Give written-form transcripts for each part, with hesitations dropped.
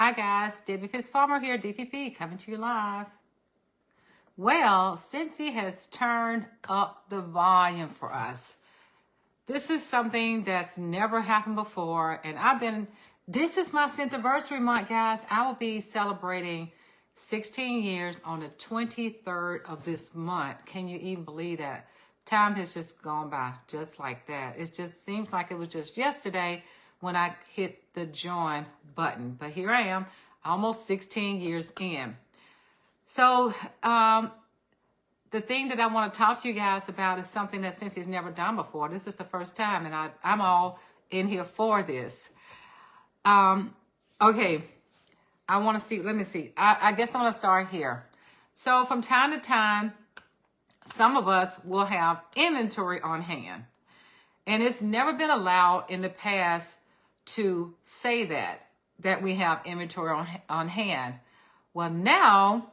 Hi guys, Debbie Fitz Farmer here, DPP, coming to you live. Well, Scentsy has turned up the volume for us. This is something that's never happened before, and this is my Scentiversary month, guys. I will be celebrating 16 years on the 23rd of this month. Can you even believe that? Time has just gone by just like that. It just seems like it was just yesterday when I hit the join button. But here I am, almost 16 years in. So the thing that I want to talk to you guys about is something that Scentsy's never done before. This is the first time, and I'm all in here for this. Okay, I want to see, let me see. I guess I'm going to start here. So from time to time, some of us will have inventory on hand. And it's never been allowed in the past to say that we have inventory on hand. Well, now,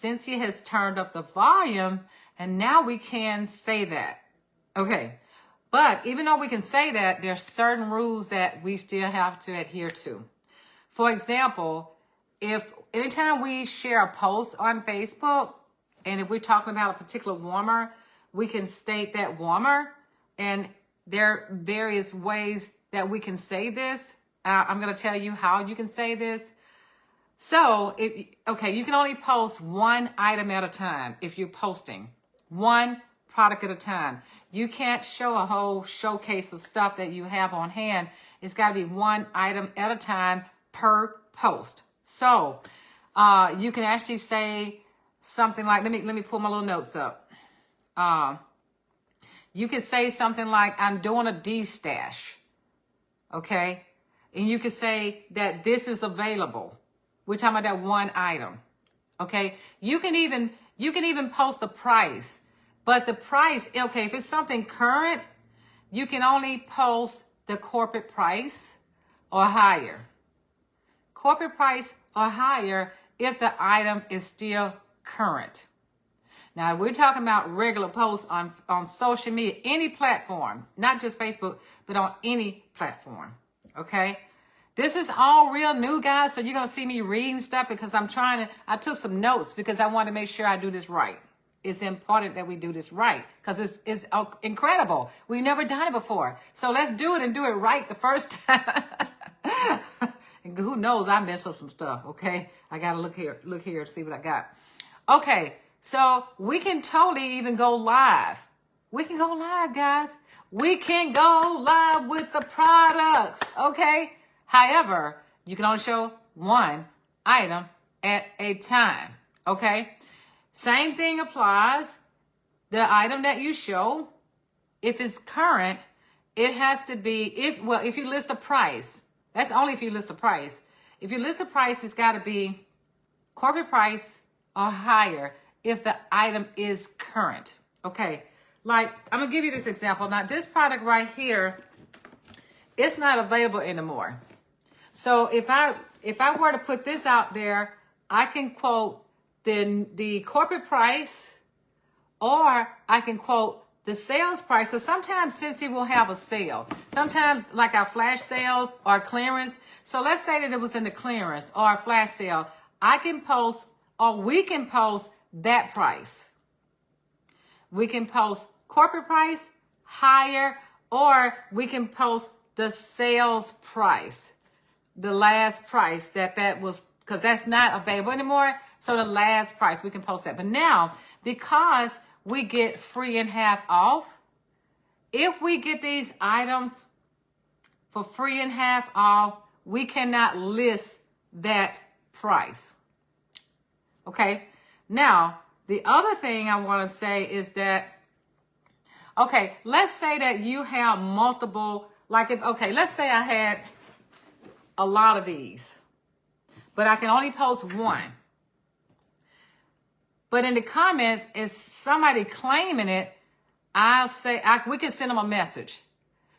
Scentsy has turned up the volume, and now we can say that. Okay, but even though we can say that, there's certain rules that we still have to adhere to. For example, if anytime we share a post on Facebook, and if we're talking about a particular warmer, we can state that warmer, and there are various ways that we can say this. I'm going to tell you how you can say this. So, you can only post one item at a time if you're posting. One product at a time. You can't show a whole showcase of stuff that you have on hand. It's got to be one item at a time per post. So, you can actually say something like, let me pull my little notes up. You could say something like, I'm doing a D-stash. Okay? And you could say that this is available. We're talking about that one item. Okay? You can even post the price. But the price, okay, if it's something current, you can only post the corporate price or higher. Corporate price or higher if the item is still current. Now, we're talking about regular posts on social media, any platform, not just Facebook, but on any platform, okay? This is all real new, guys, so you're going to see me reading stuff because I took some notes because I want to make sure I do this right. It's important that we do this right because it's incredible. We've never done it before. So let's do it and do it right the first time. And who knows, I messed up some stuff, okay? I got to look here to see what I got. Okay. So we can totally even go live. We can go live, guys. We can go live with the products, okay? However, you can only show one item at a time, okay? Same thing applies. The item that you show, if it's current, it has to be, if you list a price, that's only if you list a price. If you list a price, it's got to be corporate price or higher if the item is current. Okay, like I'm gonna give you this example. Now this product right here, it's not available anymore. So if I were to put this out there, I can quote the corporate price, or I can quote the sales price, because sometimes Scentsy will have a sale. Sometimes like our flash sales or clearance. So let's say that it was in the clearance or a flash sale. I can post, or we can post that price. We can post corporate price, higher, or we can post the sales price, the last price that was, because that's not available anymore. So the last price, we can post that. But now, because we get free and half off, if we get these items for free and half off, we cannot list that price. Okay? Now, the other thing I want to say is that, okay, let's say that you have multiple, let's say I had a lot of these, but I can only post one. But in the comments, if somebody claiming it, we can send them a message.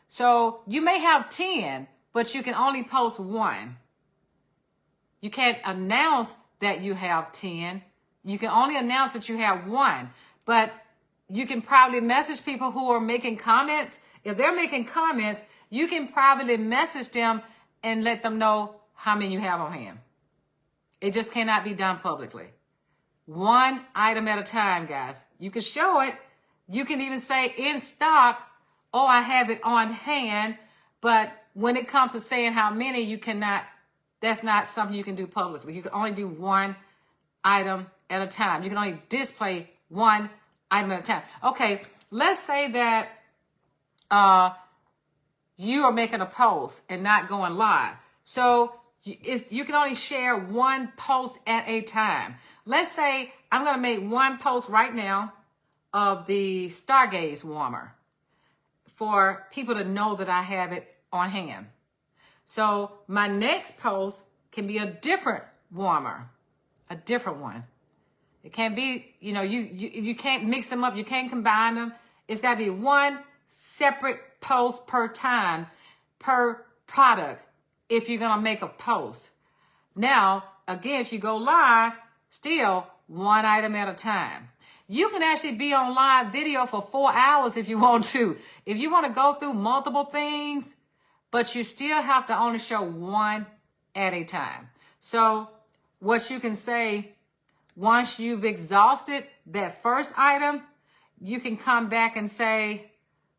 So you may have 10, but you can only post one. You can't announce that you have 10. You can only announce that you have one, but you can probably message people who are making comments. If they're making comments, you can probably message them and let them know how many you have on hand. It just cannot be done publicly. One item at a time, guys. You can show it. You can even say in stock, or I have it on hand. But when it comes to saying how many, you cannot, that's not something you can do publicly. You can only do one item at a time. You can only display one item at a time. Okay, let's say that you are making a post and not going live. So you can only share one post at a time. Let's say I'm going to make one post right now of the Stargaze warmer for people to know that I have it on hand. So my next post can be a different warmer, a different one. It can't be, you can't mix them up. You can't combine them. It's got to be one separate post per time, per product, if you're going to make a post. Now, again, if you go live, still one item at a time. You can actually be on live video for 4 hours if you want to. If you want to go through multiple things, but you still have to only show one at a time. So what you can say, once you've exhausted that first item, you can come back and say,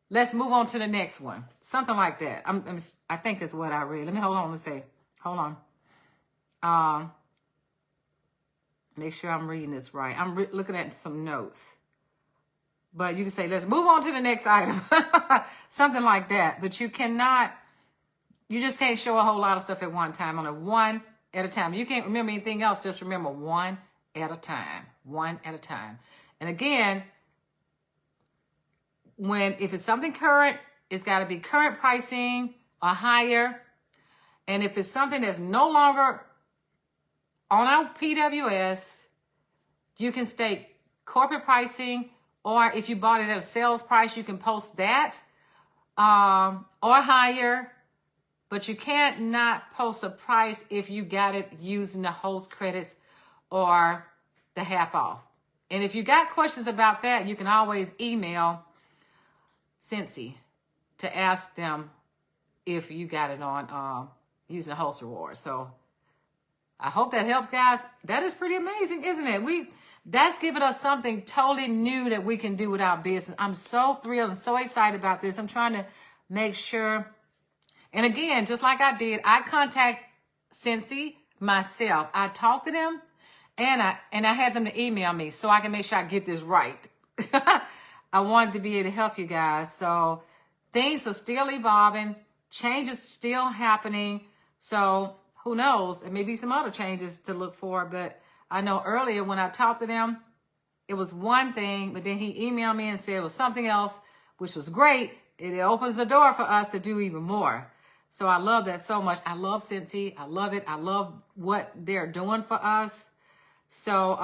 let's move on to the next one. Something like that. I think that's what I read. Let me hold on. Let's say, hold on. Make sure I'm reading this right. I'm looking at some notes. But you can say, let's move on to the next item. Something like that. But you just can't show a whole lot of stuff at one time. On a one at a time. You can't remember anything else. Just remember one at a time. One at a time. And again, if it's something current, it's got to be current pricing or higher. And if it's something that's no longer on our PWS, you can state corporate pricing, or if you bought it at a sales price, you can post that or higher. But you can't not post a price if you got it using the host credits or the half off. And if you got questions about that, you can always email Scentsy to ask them if you got it on using the host reward. So I hope that helps, guys. That is pretty amazing, isn't it? That's giving us something totally new that we can do with our business. I'm so thrilled and so excited about this. I'm trying to make sure. And again, just like I did, I contact Scentsy myself. I talked to them and I had them to email me so I can make sure I get this right. I wanted to be able to help you guys. So things are still evolving. Change is still happening. So who knows? There may be some other changes to look for. But I know earlier when I talked to them, it was one thing. But then he emailed me and said it was something else, which was great. It opens the door for us to do even more. So I love that so much. I love Scentsy. I love it. I love what they're doing for us. So,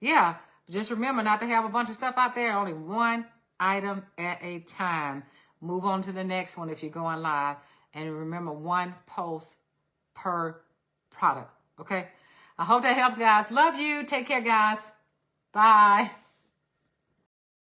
yeah, just remember not to have a bunch of stuff out there. Only one item at a time. Move on to the next one if you're going live. And remember, one post per product. Okay? I hope that helps, guys. Love you. Take care, guys. Bye.